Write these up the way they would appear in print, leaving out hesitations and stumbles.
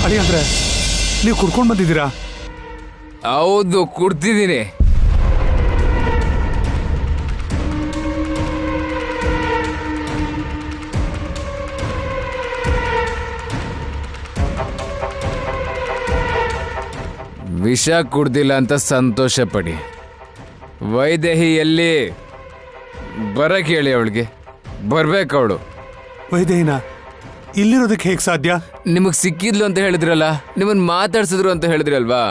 ಅಳಿಯಂದ್ರೆ ನೀವು ಕುಡ್ಕೊಂಡು ಬಂದಿದ್ದೀರಾ? ಹೌದು, ಕುಡ್ತಿದ್ದೀನಿ. ವಿಷ ಕುಡ್ದಿಲ್ಲ ಅಂತ ಸಂತೋಷ ಪಡಿ. ವೈದೇಹಿ ಎಲ್ಲಿ? ಬರಕ್ಕೆ ಹೇಳಿ ಅವಳಿಗೆ. ಬರ್ಬೇಕು ಅವಳು. ವೈದೇಹಿನ ಇಲ್ಲಿರೋದಕ್ಕೆ ಹೇಗೆ ಸಾಧ್ಯ? ನಿಮಗೆ ಸಿಕ್ಕಿದ್ಲು ಅಂತ ಹೇಳಿದ್ರಲ್ಲ, ನಿಮ್ಮನ್ನು ಮಾತಾಡ್ಸಿದ್ರು ಅಂತ ಹೇಳಿದ್ರಲ್ವಾ?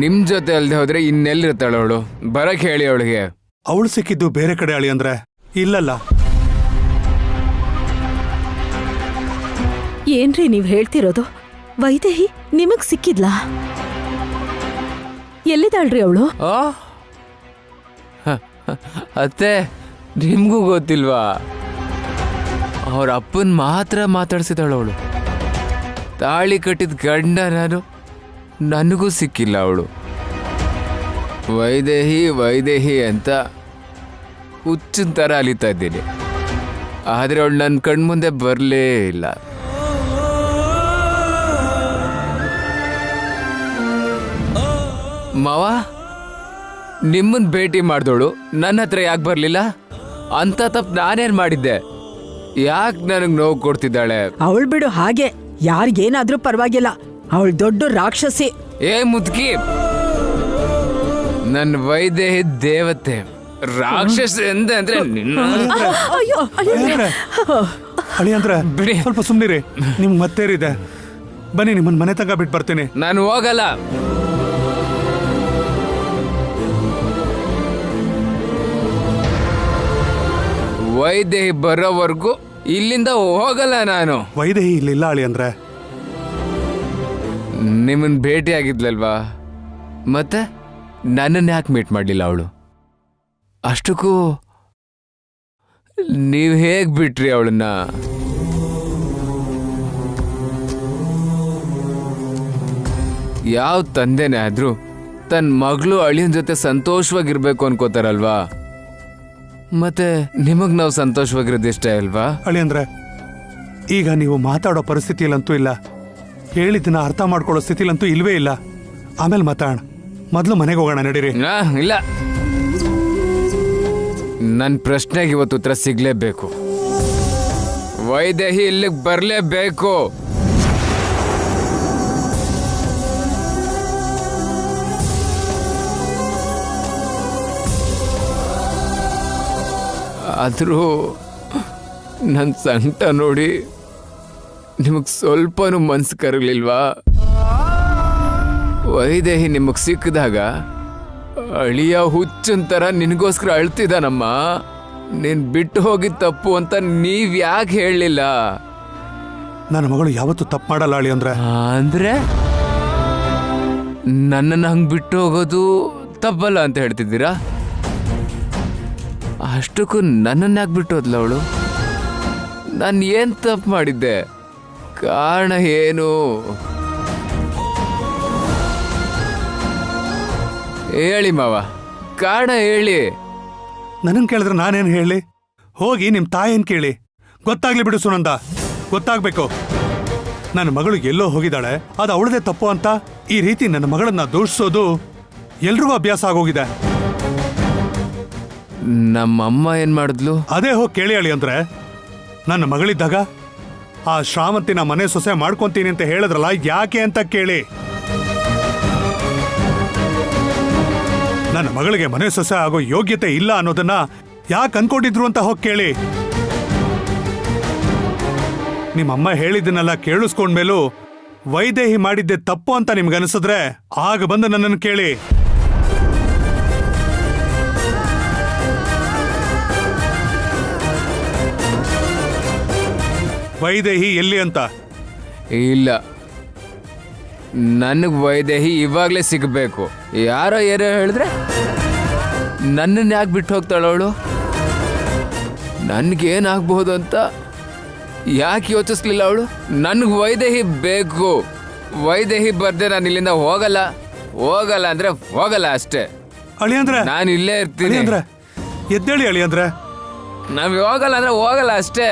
ನಿಮ್ಮ ಜೊತೆ ಅಲ್ಲದೆ ಹೋದ್ರೆ ಇನ್ನೆಲ್ಲಿರ್ತಾಳೆ ಅವಳು? ಬರಕ್ಕೆ ಹೇಳಿ ಅವಳಿಗೆ. ಅವಳು ಸಿಕ್ಕಿದ್ದು ಬೇರೆ ಕಡೆ ಅಳಿಯಂದ್ರೆ. ಇಲ್ಲಲ್ಲ. ಏನ್ರಿ ನೀವ್ ಹೇಳ್ತಿರೋದು? ವೈದೇಹಿ ನಿಮಗ್ ಸಿಕ್ಕಿದ್ಲಾ? ಎಲ್ಲಿದ್ದಾಳ್ರಿ ಅವಳು? ಅತ್ತೆ, ನಿಮ್ಗೂ ಗೊತ್ತಿಲ್ವಾ? ಅವ್ರ ಅಪ್ಪನ್ ಮಾತ್ರ ಮಾತಾಡ್ಸಿದಾಳು ಅವಳು. ತಾಳಿ ಕಟ್ಟಿದ ಗಂಡ ನಾನು, ನನಗೂ ಸಿಕ್ಕಿಲ್ಲ ಅವಳು. ವೈದೇಹಿ ವೈದೇಹಿ ಅಂತ ಹುಚ್ಚಿನ ಥರ ಅಲಿತಾ ಇದ್ದೀನಿ, ಆದರೆ ಅವಳು ನನ್ನ ಕಣ್ಮುಂದೆ ಬರಲೇ ಇಲ್ಲ. ಮಾವ, ನಿಮ್ಮನ್ನ ಭೇಟಿ ಮಾಡಿದವಳು ನನ್ನ ಹತ್ರ ಯಾಕೆ ಬರಲಿಲ್ಲ? ಅಂತ ತಪ್ಪು ನಾನೇನು ಮಾಡಿದ್ದೆ? ಯಾಕೆ ನನಗೆ ನೋವು ಕೊಡ್ತಿದ್ದಾಳೆ? ಅವಳು ಬಿಡು, ಹಾಗೆ ಯಾರಿಗೇನಾದ್ರೂ ಪರವಾಗಿಲ್ಲ. ಅವಳು ದೊಡ್ಡ ರಾಕ್ಷಸಿ. ಏ ಮುದ್ಕಿ, ನನ್ನ ವೈದೇಹಿ ದೇವತೆ. ರಾಕ್ಷಸ ಎಂದೆ ಅಂದ್ರೆ ನಿನ್ನ. ಅಳಿಯಂದ್ರೆ ಬಿಡಿ. ಸ್ವಲ್ಪ ಸುಮ್ಮನಿರಿ. ನಿಮ್ಗೆ ಮತ್ತೇರಿದೆ. ಬನ್ನಿ, ನಿಮ್ಮನ್ನ ಮನೆ ತನಕ ಬಿಟ್ಟು ಬರ್ತೀನಿ. ನಾನು ಹೋಗಲ್ಲ. ವೈದೇಹಿ ಬರೋವರೆಗೂ ಇಲ್ಲಿಂದ ಹೋಗಲ್ಲ ನಾನು. ವೈದೇಹಿ ಇಲ್ಲಿಲ್ಲ ಅಳಿಯಂದ್ರೆ. ನಿಮ್ಮನ್ನ ಭೇಟಿ ಆಗಿದ್ಲಲ್ವಾ, ಮತ್ತೆ ನನ್ನನ್ನು ಯಾಕೆ ಮೀಟ್ ಮಾಡಲಿಲ್ಲ ಅವಳು? ಅಷ್ಟಕ್ಕೂ ನೀವು ಹೇಗೆ ಬಿಟ್ರಿ ಅವಳನ್ನ? ಯಾವ ತಂದೆನೇ ಆದ್ರೂ ತನ್ನ ಮಗಳು ಅಳಿಯನ ಜೊತೆ ಸಂತೋಷವಾಗಿರ್ಬೇಕು ಅನ್ಕೋತಾರಲ್ವಾ? ಮತ್ತೆ ನಿಮಗ್ ನಾವು ಸಂತೋಷವಾಗಿರೋದು ಇಷ್ಟ ಅಲ್ವಾ? ಅಳಿಯಂದ್ರೆ, ಈಗ ನೀವು ಮಾತಾಡೋ ಪರಿಸ್ಥಿತಿಯಲ್ಲಂತೂ ಇಲ್ಲ. ಹೇಳಿದ್ದನ್ನ ಅರ್ಥ ಮಾಡ್ಕೊಳ್ಳೋ ಸ್ಥಿತಿಲಂತೂ ಇಲ್ವೇ ಇಲ್ಲ. ಆಮೇಲೆ ಮಾತಾಡೋಣ. ಮೊದಲು ಮನೆಗೆ ಹೋಗೋಣ, ನಡೀರಿ. ಇಲ್ಲ, ನನ್ನ ಪ್ರಶ್ನೆಗೆ ಇವತ್ತು ಉತ್ತರ ಸಿಗ್ಲೇಬೇಕು. ವೈದೇಹಿ ಇಲ್ಲಿಗೆ ಬರಲೇಬೇಕು. ಆದರೂ ನನ್ನ ಸಂಕಟ ನೋಡಿ ನಿಮಗೆ ಸ್ವಲ್ಪನೂ ಮನ್ಸು ಕರಗಲಿಲ್ವಾ? ವೈದೇಹಿ ನಿಮಗೆ ಸಿಕ್ಕಿದಾಗ ಅಳಿಯ ಹುಚ್ಚನ್ ಥರ ನಿನಗೋಸ್ಕರ ಅಳ್ತಿದ್ದಾನಮ್ಮ. ನೀನು ಬಿಟ್ಟು ಹೋಗಿದ್ದು ತಪ್ಪು ಅಂತ ನೀವು ಯಾಕೆ ಹೇಳಲಿಲ್ಲ? ನನ್ನ ಮಗಳು ಯಾವತ್ತೂ ತಪ್ಪು ಮಾಡಲ್ಲ ಅಳಿಯಂದ್ರೆ. ಅಂದರೆ ನನ್ನನ್ನು ಹಂಗೆ ಬಿಟ್ಟು ಹೋಗೋದು ತಪ್ಪಲ್ಲ ಅಂತ ಹೇಳ್ತಿದ್ದೀರಾ? ಅಷ್ಟಕ್ಕೂ ನನ್ನನ್ನು ಯಾಕೆ ಬಿಟ್ಟು ಹೋದ್ಲ ಅವಳು? ನಾನು ಏನು ತಪ್ಪು ಮಾಡಿದ್ದೆ? ಕಾರಣ ಏನು? ಹೇಳಿ ಮಾವ, ಕಾರಣ ಹೇಳಿ. ನನ್ನನ್ನು ಕೇಳಿದ್ರೆ ನಾನೇನು ಹೇಳಿ? ಹೋಗಿ ನಿಮ್ಮ ತಾಯಿನ ಕೇಳಿ. ಗೊತ್ತಾಗ್ಲಿ ಬಿಡು ಸುನಂದ, ಗೊತ್ತಾಗ್ಬೇಕು. ನನ್ನ ಮಗಳು ಎಲ್ಲೋ ಹೋಗಿದ್ದಾಳೆ, ಅದು ಅವಳದೇ ತಪ್ಪು ಅಂತ ಈ ರೀತಿ ನನ್ನ ಮಗಳನ್ನ ದೂಷಿಸೋದು ಎಲ್ರಿಗೂ ಅಭ್ಯಾಸ ಆಗೋಗಿದೆ. ನಮ್ಮಮ್ಮ ಏನ್ ಮಾಡಿದ್ಲು? ಅದೇ ಹೋಗಿ ಕೇಳಿ ಅಳಿಯಂದ್ರೆ. ನನ್ನ ಮಗಳಿದ್ದಾಗ ಆ ಶ್ರಾವಂತಿನ ಮನೆ ಸೊಸೆ ಮಾಡ್ಕೊಂತೀನಿ ಅಂತ ಹೇಳಿದ್ರಲ್ಲ, ಯಾಕೆ ಅಂತ ಕೇಳಿ. ನನ್ನ ಮಗಳಿಗೆ ಮನೆ ಸೊಸೆ ಆಗೋ ಯೋಗ್ಯತೆ ಇಲ್ಲ ಅನ್ನೋದನ್ನ ಯಾಕೆ ಅನ್ಕೊಂಡಿದ್ರು ಅಂತ ಹೋಗಿ ಕೇಳಿ. ನಿಮ್ಮಮ್ಮ ಹೇಳಿದ್ದನ್ನೆಲ್ಲ ಕೇಳಿಸ್ಕೊಂಡ್ಮೇಲೂ ವೈದೇಹಿ ಮಾಡಿದ್ದೆ ತಪ್ಪು ಅಂತ ನಿಮ್ಗನ್ಸಿದ್ರೆ ಆಗ ಬಂದು ನನ್ನನ್ನು ಕೇಳಿ. ವೈದೇಹಿ ಎಲ್ಲಿ ಅಂತ? ಇಲ್ಲ, ನನಗೆ ವೈದೇಹಿ ಇವಾಗಲೇ ಸಿಗಬೇಕು. ಯಾರೋ ಏನೋ ಹೇಳಿದ್ರೆ ನನ್ನನ್ನು ಯಾಕೆ ಬಿಟ್ಟು ಹೋಗ್ತಾಳ ಅವಳು? ನನಗೇನಾಗಬಹುದು ಅಂತ ಯಾಕೆ ಯೋಚಿಸ್ಲಿಲ್ಲ ಅವಳು? ನನಗೆ ವೈದೇಹಿ ಬೇಕು. ವೈದೇಹಿ ಬರ್ದೆ ನಾನು ಇಲ್ಲಿಂದ ಹೋಗಲ್ಲ. ಹೋಗಲ್ಲ ಅಂದ್ರೆ ಹೋಗಲ್ಲ ಅಷ್ಟೇ. ಅಳಿಯಂದ್ರೆ ನಾನು ಇಲ್ಲೇ ಇರ್ತೀನಿ. ಎದ್ದೇಳಿ ಅಳಿಯಂದ್ರೆ. ನಾವು ಹೋಗಲ್ಲ ಅಂದ್ರೆ ಹೋಗಲ್ಲ ಅಷ್ಟೇ.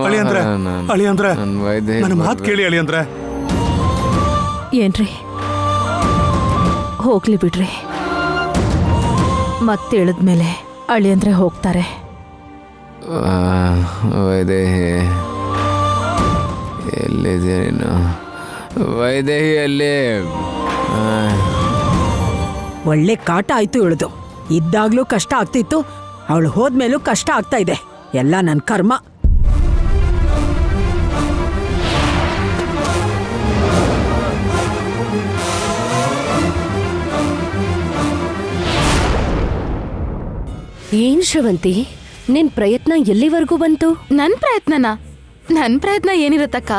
ಅಳಿಯಂದ್ರೆ ಅಳಿಯಂದ್ರೆ ನನ್ನ ಮಾತು ಕೇಳಿ ಅಳಿಯಂದ್ರೆ. ಏನ್ರಿ ಹೋಗ್ಲಿ ಬಿಡ್ರಿ, ಮತ್ತೆ ಇಳಿದ್ಮೇಲೆ ಅಳಿಯಂದ್ರೆ ಹೋಗ್ತಾರೆ. ವೈದೇಹಿ ಎಲ್ಲಿದೆ ನೀನು? ವೈದೇಹಿ ಅಲ್ಲಿ. ಒಳ್ಳೆ ಕಾಟ ಆಯ್ತು ಇವಳದು. ಇದ್ದಾಗ್ಲೂ ಕಷ್ಟ ಆಗ್ತಿತ್ತು, ಅವಳು ಹೋದ್ಮೇಲೂ ಕಷ್ಟ ಆಗ್ತಾ ಇದೆ. ಎಲ್ಲ ನನ್ನ ಕರ್ಮ. ಏನ್ ಶ್ರವಂತಿ, ನಿನ್ ಪ್ರಯತ್ನ ಎಲ್ಲಿವರೆಗೂ ಬಂತು? ನನ್ ಪ್ರಯತ್ನ ಏನಿರತ್ತಕ್ಕ?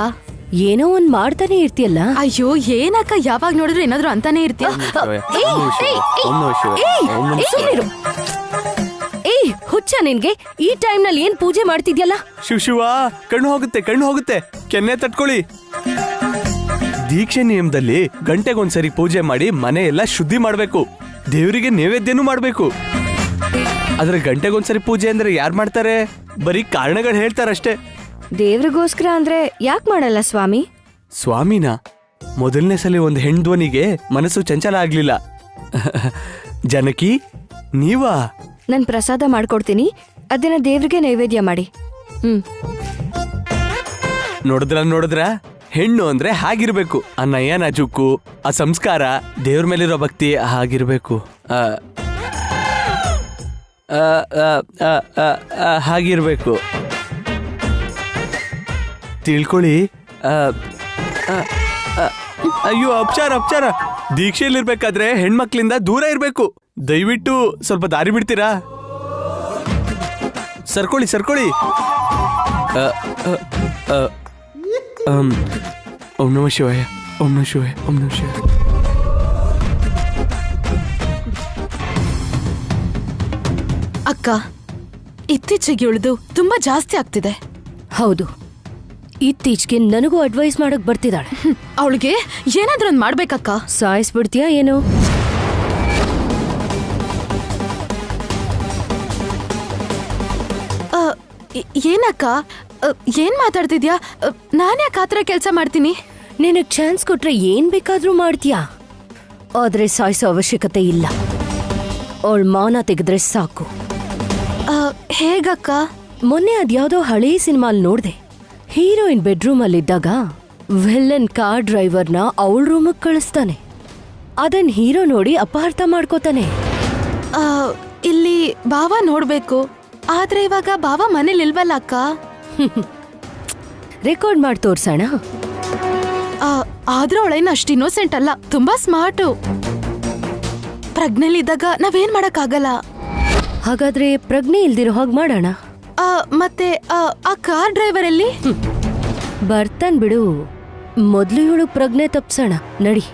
ಏನೋ ಒಂದ್ ಮಾಡ್ತಾನೆ ಇರ್ತೀಯಲ್ಲ. ಅಯ್ಯೋ ಏನಕ್ಕ, ಯಾವಾಗ ನೋಡಿದ್ರು ಏನಾದ್ರು ಅಂತಾನೆ ಇರ್ತೀಯ. ಏಯ್ ಹುಚ್ಚ ನಿನ್ಗೆ, ಈ ಟೈಮ್ ನಲ್ಲಿ ಏನ್ ಪೂಜೆ ಮಾಡ್ತಿದ್ಯಲ್ಲ? ಶಿವ ಕಣ್ಣು ಹೋಗುತ್ತೆ, ಕೆನ್ನೆ ತಟ್ಕೊಳ್ಳಿ. ದೀಕ್ಷೆ ನಿಯಮದಲ್ಲಿ ಗಂಟೆಗೊಂದ್ಸರಿ ಪೂಜೆ ಮಾಡಿ ಮನೆ ಎಲ್ಲ ಶುದ್ಧಿ ಮಾಡ್ಬೇಕು, ದೇವರಿಗೆ ನೈವೇದ್ಯನೂ ಮಾಡ್ಬೇಕು. ಆದ್ರೆ ಗಂಟೆಗೊಂದ್ಸರಿ ಪೂಜೆ ಅಂದ್ರೆ ಯಾರು ಮಾಡ್ತಾರೆ? ಬರೀ ಕಾರಣಗಳು ಹೇಳ್ತಾರಷ್ಟೇ. ದೇವ್ರಿಗೋಸ್ಕರ ಅಂದ್ರೆ ಯಾಕೆ ಮಾಡಲ್ಲ ಸ್ವಾಮಿ? ಸ್ವಾಮಿನ ಮೊದಲನೇ ಸಲ ಒಂದು ಹೆಣ್ಧ್ವನಿಗೆ ಮನಸ್ಸು ಚಂಚಲ ಆಗ್ಲಿಲ್ಲ. ಜನಕಿ ನೀವಾ? ನನ್ ಪ್ರಸಾದ ಮಾಡ್ಕೊಡ್ತೀನಿ, ಅದನ್ನ ದೇವ್ರಿಗೆ ನೈವೇದ್ಯ ಮಾಡಿ. ನೋಡಿದ್ರ ಹೆಣ್ಣು ಅಂದ್ರೆ ಹಾಗಿರ್ಬೇಕು. ಆ ನಯ ನಾಜುಕು, ಆ ಸಂಸ್ಕಾರ, ದೇವ್ರ ಮೇಲಿರೋ ಭಕ್ತಿ ಹಾಗಿರ್ಬೇಕು. ಹಾಗಿರ್ಬೇಕು. ತಿಳ್ಕೊಳ್ಳಿ. ಅಯ್ಯೋ ಅಪಚಾರ. ದೀಕ್ಷೆಯಲ್ಲಿರ್ಬೇಕಾದ್ರೆ ಹೆಣ್ಮಕ್ಳಿಂದ ದೂರ ಇರ್ಬೇಕು. ದಯವಿಟ್ಟು ಸ್ವಲ್ಪ ದಾರಿ ಬಿಡ್ತೀರಾ? ಸರ್ಕೊಳ್ಳಿ. ಓಂ ನಮಃ ಶಿವಾಯ. ಅಕ್ಕ, ಇತ್ತೀಚೆಗೆ ಉಳಿದು ತುಂಬಾ ಜಾಸ್ತಿ ಆಗ್ತಿದೆ. ಹೌದು, ಇತ್ತೀಚೆಗೆ ನನಗೂ ಅಡ್ವೈಸ್ ಮಾಡಕ್ ಬರ್ತಿದ್ದಾಳೆ. ಅವಳಿಗೆ ಏನಾದ್ರೂ ಒಂದ್ ಮಾಡ್ಬೇಕಕ್ಕ. ಸಾಯಿಸ್ಬಿಡ್ತೀಯಾ ಏನು? ಏನಕ್ಕ, ಏನ್ ಮಾತಾಡ್ತಿದ್ಯಾ? ನಾನ್ಯಾಕೆ ಆತರ ಕೆಲ್ಸ ಮಾಡ್ತೀನಿ? ನಿನಗ್ ಚಾನ್ಸ್ ಕೊಟ್ರೆ ಏನ್ ಬೇಕಾದ್ರೂ ಮಾಡ್ತೀಯಾ, ಆದ್ರೆ ಸಾಯಿಸೋ ಅವಶ್ಯಕತೆ ಇಲ್ಲ. ಅವಳ ಮಾನ ತೆಗೆದ್ರೆ ಸಾಕು. ಹೇಗಕ್ಕ? ಮೊನ್ನೆ ಅದ್ಯಾವುದೋ ಹಳೇ ಸಿನಿಮಾಲ್ ನೋಡ್ದೆ. ಹೀರೋಯಿನ್ ಬೆಡ್ರೂಮ್ ಅಲ್ಲಿದ್ದಾಗ ವಿಲ್ಲನ್ ಕಾರ್ ಡ್ರೈವರ್ನ ಅವಳ ರೂಮಿಗೆ ಕಳಿಸ್ತಾನೆ. ಅದನ್ ಹೀರೋ ನೋಡಿ ಅಪಾರ್ಥ ಮಾಡ್ಕೋತಾನೆ. ಇಲ್ಲಿ ಬಾವ ನೋಡ್ಬೇಕು, ಆದ್ರೆ ಇವಾಗ ಬಾವ ಮನೇಲಿ ಇಲ್ವಲ್ಲ ಅಕ್ಕ. ರೆಕಾರ್ಡ್ ಮಾಡಿ ತೋರ್ಸೋಣ. ಆದ್ರೂ ಅವಳೇನು ಅಷ್ಟು ಇನ್ನೋಸೆಂಟ್ ಅಲ್ಲ, ತುಂಬಾ ಸ್ಮಾರ್ಟು. ಪ್ರಜ್ಞೆಲಿದ್ದಾಗ ನಾವೇನ್ ಮಾಡಕ್ಕಾಗಲ್ಲ. ಹಾಗಾದ್ರೆ ಪ್ರಜ್ಞೆ ಇಲ್ದಿರೋ ಹಾಗೆ ಮಾಡೋಣ. ಮತ್ತೆ ಆ ಕಾರ್ ಡ್ರೈವರ್ ಅಲ್ಲಿ ಬರ್ತಾನ್ ಬಿಡು. ಮೊದ್ಲು ಇವಳು ಪ್ರಜ್ಞೆ ತಪ್ಸೋಣ, ನಡಿ.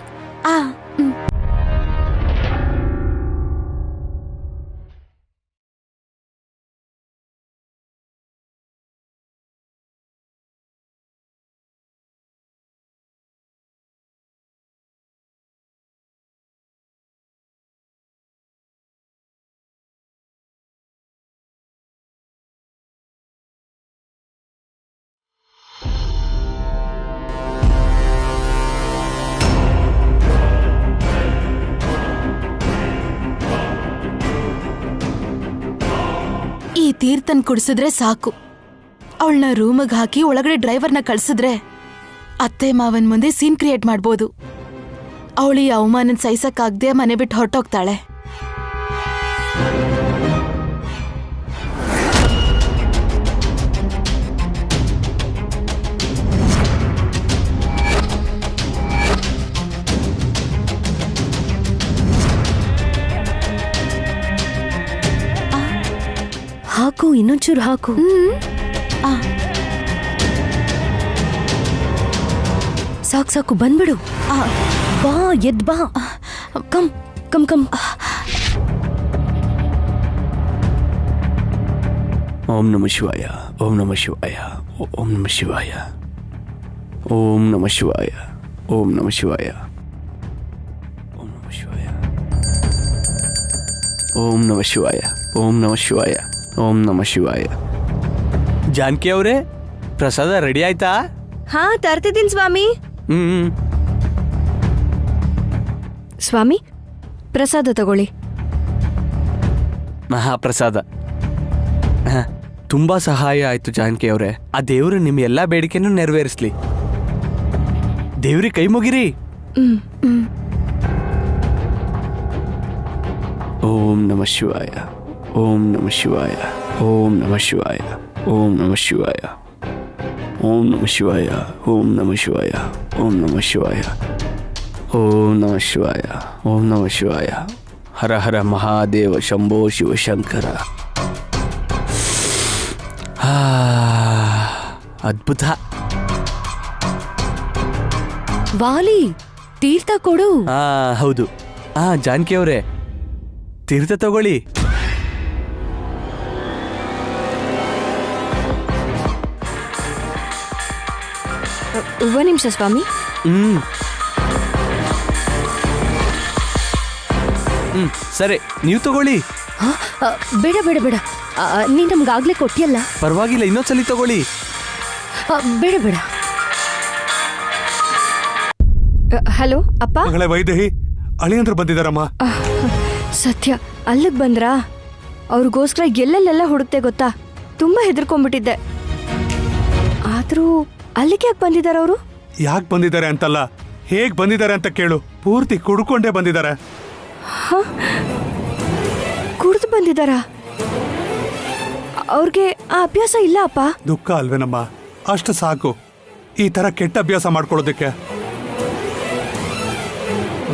ಈ ತೀರ್ಥನ್ ಕುಡಿಸಿದ್ರೆ ಸಾಕು. ಅವಳನ್ನ ರೂಮಿಗೆ ಹಾಕಿ ಒಳಗಡೆ ಡ್ರೈವರ್ನ ಕಳ್ಸಿದ್ರೆ ಅತ್ತೆ ಮಾವನ್ ಮುಂದೆ ಸೀನ್ ಕ್ರಿಯೇಟ್ ಮಾಡ್ಬೋದು. ಅವಳು ಈ ಅವಮಾನನ್ ಸಹಿಸಕ್ಕಾಗ್ದೆ ಮನೆ ಬಿಟ್ಟು ಹೊರಟೋಗ್ತಾಳೆ. ಹಾಕು, ಇನ್ನೊಂಚೂರು ಹಾಕು. ಸಾಕು, ಬಂದ್ಬಿಡು. ಬಾ, ಎದ್ ಬಾ. ಕಮ್. ಓಂ ನಮಃ ಶಿವಾಯ. ಓಂ ನಮಃ ಶಿವಾಯ. ಓಂ ನಮಃ ಶಿವಾಯ. ಓಂ ನಮಃ ಶಿವಾಯ. ಓಂ ನಮಃ ಶಿವಾಯ. ಓಂ ನಮಃ ಶಿವಾಯ. ಓಂ ನಮಃ ಶಿವಾಯ. ಓಂ ನಮಃ ಶಿವಾಯ. ಓಂ ನಮಃ ಶಿವಾಯ. ಜಾನಕಿ ಅವರೇ, ಪ್ರಸಾದ ರೆಡಿ ಆಯ್ತಾ? ಹಾ ತರ್ತಿದ್ದೀನಿ ಸ್ವಾಮಿ. ಹ್ಮ್. ಸ್ವಾಮಿ ಪ್ರಸಾದ ತಗೊಳ್ಳಿ. ಮಹಾಪ್ರಸಾದ. ತುಂಬಾ ಸಹಾಯ ಆಯ್ತು ಜಾನಕಿ ಅವರೇ. ಆ ದೇವ್ರು ನಿಮ್ ಎಲ್ಲಾ ಬೇಡಿಕೆನೂ ನೆರವೇರಿಸ್ಲಿ. ದೇವ್ರಿಗೆ ಕೈ ಮುಗಿರಿ. ಓಂ ನಮ ಶಿವಾಯ, ಓಂ ನಮ ಶಿವಾಯ, ಓಂ ನಮ ಶಿವಾಯ, ಓಂ ನಮ ಶಿವಾಯ, ಓಂ ನಮ ಶಿವಾಯ, ಓಂ ನಮ ಶಿವಾಯ, ಓಂ ನಮ ಶಿವಾಯ, ಓಂ ನಮ ಶಿವಾಯ, ಓಂ ನಮ ಶಿವಾಯ. ಹರ ಹರ ಮಹಾದೇವ ಶಂಭೋ ಶಿವಶಂಕರ. ಅದ್ಭುತ. ವಾಲಿ ತೀರ್ಥ ಕೊಡು. ಹೌದು. ಜಾನಕಿ ಅವರೇ, ತೀರ್ಥ ತಗೊಳ್ಳಿ. ಒಂದ್ ನಿಮಿಷ ಸ್ವಾಮಿ. ಸರಿ, ನೀವು ತಗೊಳ್ಳಿ. ಬೇಡ ಬೇಡ ಬೇಡ, ನೀ ನಮ್ಗಾಗ್ಲೇ ಕೊಟ್ಟಿಯಲ್ಲ. ಪರವಾಗಿಲ್ಲ, ಇನ್ನೊಂದ್ಸಲಿ ತಗೊಳ್ಳಿ. ಬೇಡ ಬೇಡ. ಹಲೋ ಅಪ್ಪ. ಮಗಳೇ ವೈದೇಹಿ, ಅಳಿಯಂದ್ರು ಬಂದಿದಾರಮ್ಮ. ಸತ್ಯ, ಅಲ್ಲಿಗೆ ಬಂದ್ರಾ? ಅವ್ರಿಗೋಸ್ಕರ ಎಲ್ಲೆಲ್ಲೆಲ್ಲ ಹುಡುಕ್ತೆ ಗೊತ್ತಾ? ತುಂಬಾ ಹೆದರ್ಕೊಂಡ್ಬಿಟ್ಟಿದ್ದೆ. ಆದ್ರೂ ಅಲ್ಲಿಗೆ ಯಾಕೆ ಬಂದಿದಾರ ಅವರು? ಯಾಕೆ ಬಂದಿದ್ದಾರೆ ಅಂತಲ್ಲ, ಹೇಗ್ ಬಂದಿದ್ದಾರೆ ಅಂತ ಕೇಳು. ಪೂರ್ತಿ ಕುಡ್ಕೊಂಡೇ ಬಂದಿದ್ದಾರೆ. ಕುಡ್ದು ಬಂದಿದಾರ? ಅವ್ರಿಗೆ ಆ ಅಭ್ಯಾಸ ಇಲ್ಲ ಅಪ್ಪ. ದುಃಖ ಅಲ್ವೇನಮ್ಮ, ಅಷ್ಟು ಸಾಕು ಈ ತರ ಕೆಟ್ಟ ಅಭ್ಯಾಸ ಮಾಡ್ಕೊಳ್ಳೋದಕ್ಕೆ.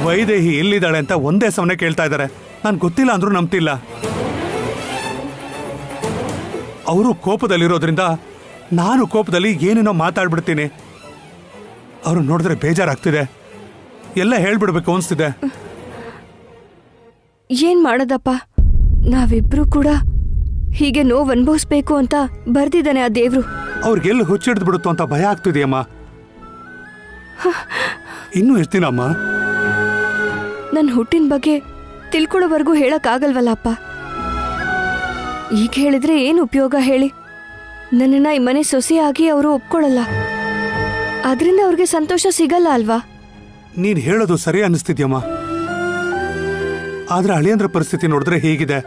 ವೈದೇಹಿ ಎಲ್ಲಿದ್ದಾಳೆ ಅಂತ ಒಂದೇ ಸಮನೆ ಕೇಳ್ತಾ ಇದ್ದಾರೆ. ನಾನು ಗೊತ್ತಿಲ್ಲ ಅಂದ್ರೂ ನಂಬ್ತಿಲ್ಲ. ಅವರು ಕೋಪದಲ್ಲಿರೋದ್ರಿಂದ ನಾನು ಕೋಪದಲ್ಲಿ ಏನೇನೋ ಮಾತಾಡ್ಬಿಡ್ತೀನಿ. ಅವರು ನೋಡಿದ್ರೆ ಬೇಜಾರಾಗ್ತಿದೆ. ಎಲ್ಲ ಹೇಳ್ಬಿಡ್ಬೇಕು ಅನ್ಸ್ತಿದೆ. ಏನ್ ಮಾಡೋದಪ್ಪ, ನಾವಿಬ್ರು ಕೂಡ ಹೀಗೆ ನೋವು ಅನುಭವಿಸ್ಬೇಕು ಅಂತ ಬರ್ದಿದ್ದಾನೆ ಆ ದೇವ್ರು. ಅವ್ರಿಗೆಲ್ಲ ಹುಚ್ಚಿಡ್ದು ಬಿಡುತ್ತೋ ಅಂತ ಭಯ ಆಗ್ತಿದೆಯಮ್ಮ. ಇನ್ನೂ ಎಷ್ಟು ದಿನ ಅಮ್ಮ? ನನ್ನ ಹುಟ್ಟಿನ ಬಗ್ಗೆ ತಿಳ್ಕೊಳ್ಳೋವರೆಗೂ ಹೇಳಕ್ಕಾಗಲ್ವಲ್ಲಪ್ಪ. ಈಗ ಹೇಳಿದ್ರೆ ಏನು ಉಪಯೋಗ ಹೇಳಿ? ನನ್ನನ್ನ ಈ ಮನೆ ಸೊಸೆಯಾಗಿ ಅವರು ಒಪ್ಕೊಳ್ಳಲ್ಲ. ಅದರಿಂದ ಅವ್ರಿಗೆ ಸಂತೋಷ ಸಿಗಲ್ಲ ಅಲ್ವಾ? ನೀನ್ ಹೇಳೋದು ಸರಿ ಅನ್ನಿಸ್ತಿದ್ಯಮ್ಮ. ಆದ್ರೆ ಅಳಿಯಂದ್ರ ಪರಿಸ್ಥಿತಿ ನೋಡಿದ್ರೆ ಹೇಗಿದೆ,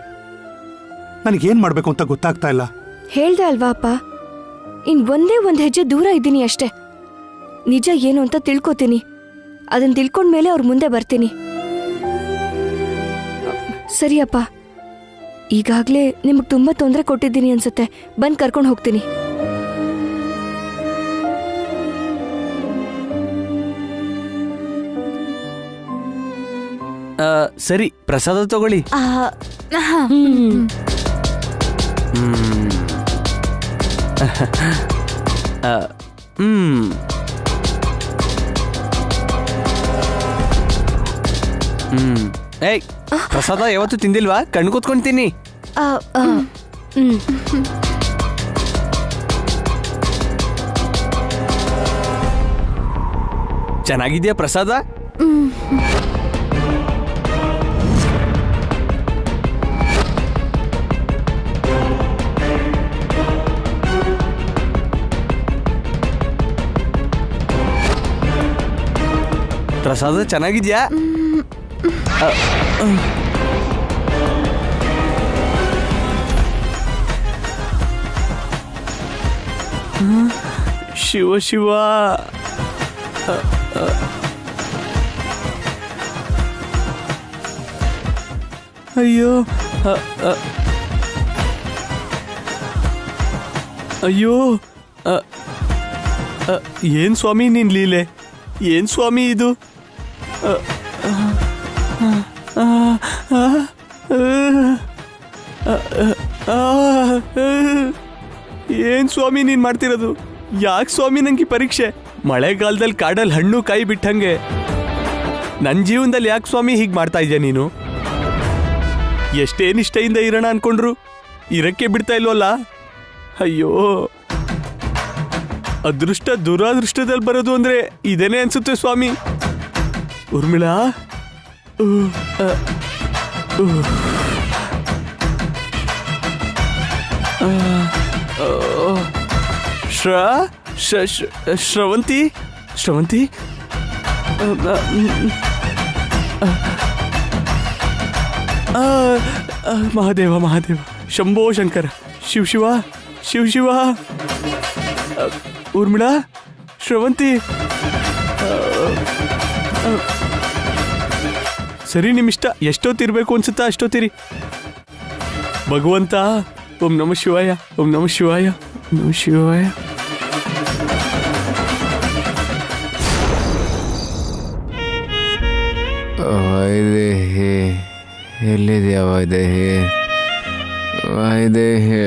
ನನಗೇನ್ ಮಾಡ್ಬೇಕು ಅಂತ ಗೊತ್ತಾಗ್ತಾ ಇಲ್ಲ. ಹೇಳ್ದೆ ಅಲ್ವಾ ಅಪ್ಪ, ಇನ್ ಒಂದೇ ಒಂದ್ ಹೆಜ್ಜೆ ದೂರ ಇದ್ದೀನಿ ಅಷ್ಟೇ. ನಿಜ ಏನು ಅಂತ ತಿಳ್ಕೊತೀನಿ. ಅದನ್ನ ತಿಳ್ಕೊಂಡ್ಮೇಲೆ ಅವ್ರ ಮುಂದೆ ಬರ್ತೀನಿ. ಸರಿಯಪ್ಪ, ಈಗಾಗ್ಲೇ ನಿಮ್ಗೆ ತುಂಬಾ ತೊಂದರೆ ಕೊಟ್ಟಿದ್ದೀನಿ ಅನ್ಸುತ್ತೆ. ಬಂದ್ ಕರ್ಕೊಂಡು ಹೋಗ್ತೀನಿ. ಸರಿ, ಪ್ರಸಾದ ತಗೊಳ್ಳಿ. ಏಯ್, ಪ್ರಸಾದ ಯಾವತ್ತು ತಿಂದಿಲ್ವಾ? ಕಣ್ಣು ಕೂತ್ಕೊಂತೀನಿ. ಚೆನ್ನಾಗಿದ್ಯಾ ಪ್ರಸಾದ? ಪ್ರಸಾದ ಚೆನ್ನಾಗಿದ್ಯಾ? ಶಿವ ಶಿವ. ಅಯ್ಯೋ ಅಯ್ಯೋ, ಏನ್ ಸ್ವಾಮಿ ನಿನ್ ಲೀಲೆ? ಏನ್ ಸ್ವಾಮಿ ಇದು? ಏನ್ ಸ್ವಾಮಿ ನೀನ್ ಮಾಡ್ತಿರೋದು? ಯಾಕೆ ಸ್ವಾಮಿ ನಂಗೆ ಪರೀಕ್ಷೆ? ಮಳೆಗಾಲದಲ್ಲಿ ಕಾಡಲ್ಲಿ ಹಣ್ಣು ಕಾಯಿ ಬಿಟ್ಟಂಗೆ ನನ್ನ ಜೀವನದಲ್ಲಿ ಯಾಕೆ ಸ್ವಾಮಿ ಹೀಗೆ ಮಾಡ್ತಾ ಇದೆಯಾ ನೀನು? ಎಷ್ಟೇ ನಿಷ್ಠೆಯಿಂದ ಇರೋಣ ಅನ್ಕೊಂಡ್ರು ಇರಕ್ಕೆ ಬಿಡ್ತಾ ಇಲ್ವಲ್ಲ. ಅಯ್ಯೋ, ಅದೃಷ್ಟ ದುರಾದೃಷ್ಟದಲ್ಲಿ ಬರೋದು ಅಂದ್ರೆ ಇದೇನೆ ಅನ್ಸುತ್ತೆ ಸ್ವಾಮಿ. ಉರ್ಮಿಳಾ, ಶ್ರವಂತಿ ಶ್ರವಂತಿ ಮಹಾದೇವ ಮಹಾದೇವ ಶಂಭೋ ಶಂಕರ ಶಿವ ಶಿವ ಊರ್ಮಿಳಾ ಶ್ರವಂತಿ ಸರಿ ನಿಮ್ಮಿಷ್ಟ ಎಷ್ಟೊತ್ತಿರ್ಬೇಕು ಅನ್ಸುತ್ತಾ ಅಷ್ಟೊತ್ತಿರಿ ಭಗವಂತ ಓಂ ನಮ ಶಿವಾಯ ಓಂ ನಮ ಶಿವಾಯ ಓಂ ನಮ ಶಿವಾಯ ವೈದೇಹಿ ಎಲ್ಲಿದೆಯಾ ವೈದೇಹಿ ವೈದೇಹಿ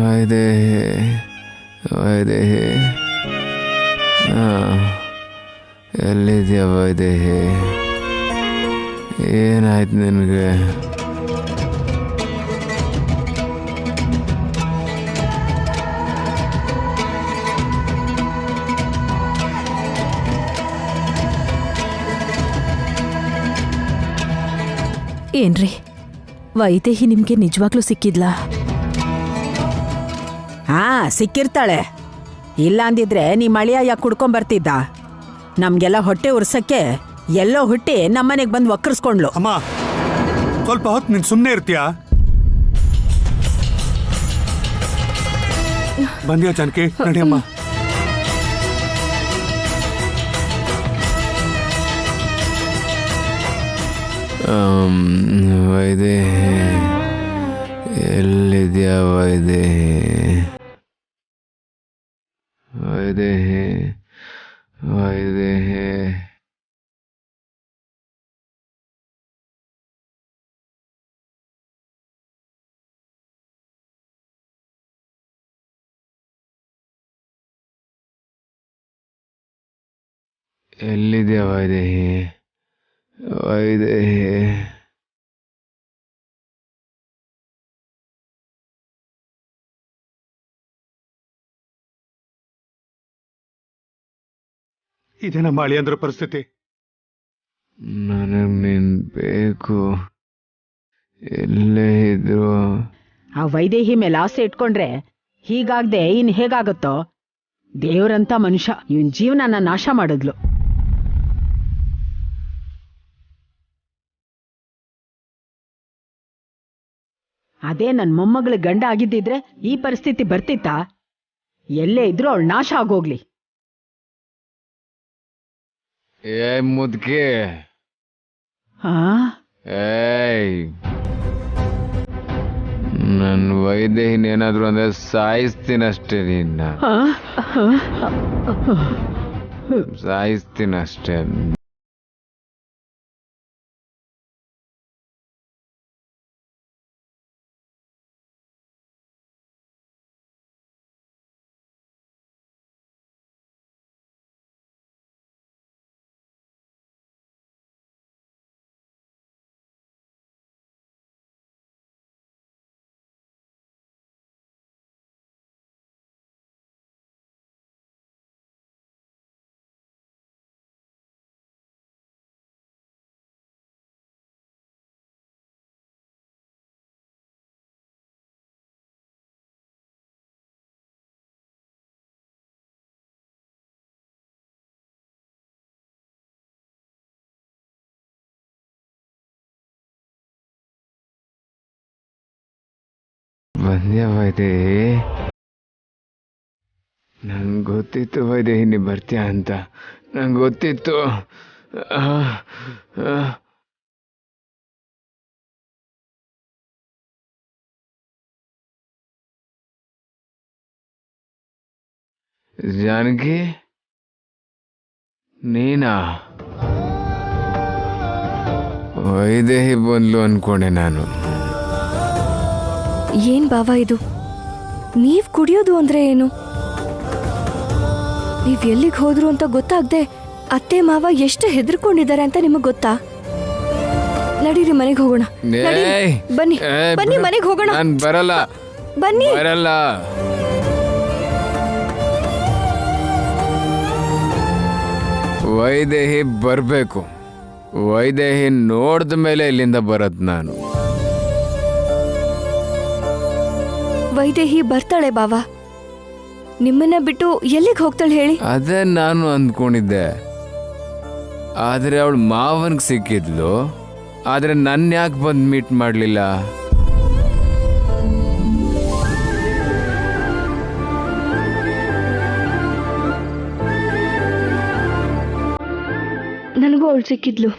ವೈದೇಹಿ ವೈದೇಹಿ ಎಲ್ಲಿದೆಯಾ ವೈದೇಹಿ ಏನಾಯ್ತು ನಿನಗೆ ಏನ್ರಿ ವೈದೇಹಿ ನಿಮ್ಗೆ ನಿಜವಾಗ್ಲೂ ಸಿಕ್ಕಿದ್ಲಾ? ಹಾ ಸಿಕ್ಕಿರ್ತಾಳೆ. ಇಲ್ಲ ಅಂದಿದ್ರೆ ನಿಮ್ಮ ಅಳಿಯ ಯಾಕೆ ಕುಡ್ಕೊಂಬರ್ತಿದ್ದ? ನಮ್ಗೆಲ್ಲ ಹೊಟ್ಟೆ ಉರ್ಸಕ್ಕೆ ಎಲ್ಲೋ ಹುಟ್ಟಿ ನಮ್ಮನೆಗೆ ಬಂದು ಒಕ್ಕರ್ಸ್ಕೊಂಡ್ಲು. ಅಮ್ಮ ಸ್ವಲ್ಪ ಹೊತ್ತು ನೀನು ಸುಮ್ಮನೆ ಇರ್ತೀಯಾ? ಬಂದ್ಯಾ ಜಾನಕಿ? ನಡಿಯಮ್ಮ. ವೈದೇಹಿ ಎಲ್ಲಿದೆಯಾ ವೈದೇಹಿ ವೈದೇಹಿ ವೈದೇಹಿ ಎಲ್ಲಿದೆಯಾ ವೈದೇಹಿ ವೈದೇಹಿ ಇದೇ ನಮ್ಮ ಅಳಿಯಂದ್ರ ಪರಿಸ್ಥಿತಿ. ನನಗೆ ನೀನ್ ಬೇಕು, ಎಲ್ಲೇ ಇದ್ರು. ಆ ವೈದೇಹಿ ಮೇಲೆ ಆಸೆ ಇಟ್ಕೊಂಡ್ರೆ ಹೀಗಾಗ್ದೆ ಇನ್ ಹೇಗಾಗುತ್ತೋ? ದೇವ್ರಂತ ಮನುಷ್ಯ ಇವನ್ ಜೀವನನ ನಾಶ ಮಾಡಿದ್ಲು. ಅದೇ ನನ್ ಮೊಮ್ಮಗಳ ಗಂಡ ಆಗಿದ್ದಿದ್ರೆ ಈ ಪರಿಸ್ಥಿತಿ ಬರ್ತಿತ್ತಾ? ಎಲ್ಲೇ ಇದ್ರೂ ಅವಳು ನಾಶ ಆಗೋಗ್ಲಿ. ಏ ಮುದ್ಕೆ, ಏಯ್ ನನ್ ವೈದೇಹಿನ ಏನಾದ್ರು ಅಂದ್ರೆ ಸಾಯಿಸ್ತೀನಷ್ಟೇ, ನಿನ್ನ ಸಾಯಿಸ್ತೀನಷ್ಟೇ. ಬಂದ್ಯಾ ವೈದೇಹಿ? ನಂಗೆ ಗೊತ್ತಿತ್ತು ವೈದೇಹಿ ನೀ ಬರ್ತೀಯ ಅಂತ, ನಂಗೆ ಗೊತ್ತಿತ್ತು. ಜಾನಕಿ ನೀನಾ? ವೈದೇಹಿ ಬಂದ್ಲು ಅನ್ಕೊಂಡೆ ನಾನು. ಏನ್ ಬಾವ ಇದು? ನೀವ್ ಕುಡಿಯೋದು ಅಂದ್ರೆ ಏನು? ನೀವ್ ಎಲ್ಲಿಗೆ ಹೋದ್ರು ಅಂತ ಗೊತ್ತಾಗ್ದೆ ಅತ್ತೆ ಮಾವ ಎಷ್ಟು ಹೆದರ್ಕೊಂಡಿದ್ದಾರೆ ಅಂತ ನಿಮಗ್ ಗೊತ್ತಾ? ನಡೀರಿ ಮನೆಗೆ ಹೋಗೋಣ. ಬನ್ನಿ ಬನ್ನಿ ಮನೆಗೆ ಹೋಗೋಣ. ನಾನು ಬರಲ್ಲ. ಬನ್ನಿ. ಬರಲ್ಲ. ವೈದೇಹಿ ಬರ್ಬೇಕು. ವೈದೇಹಿ ನೋಡ್ದ ಮೇಲೆ ಇಲ್ಲಿಂದ ಬರದ್ ನಾನು. ವೈದೇಹಿ ಬರ್ತಾಳೆ ಬಾವಾ. ನಿಮ್ಮನ್ನ ಬಿಟ್ಟು ಎಲ್ಲಿಗೆ ಹೋಗ್ತಾಳೆ ಹೇಳಿ? ಅದೇ ನಾನು ಅಂದ್ಕೊಂಡಿದ್ದೆ. ಆದ್ರೆ ಅವಳು ಮಾವನ್ಗೆ ಸಿಕ್ಕಿದ್ಲು, ಆದ್ರೆ ನನ್ನ ಯಾಕೆ ಬಂದು ಮೀಟ್ ಮಾಡಲಿಲ್ಲ? ನನಗೂ ಅವಳು ಸಿಕ್ಕಿದ್ಲು.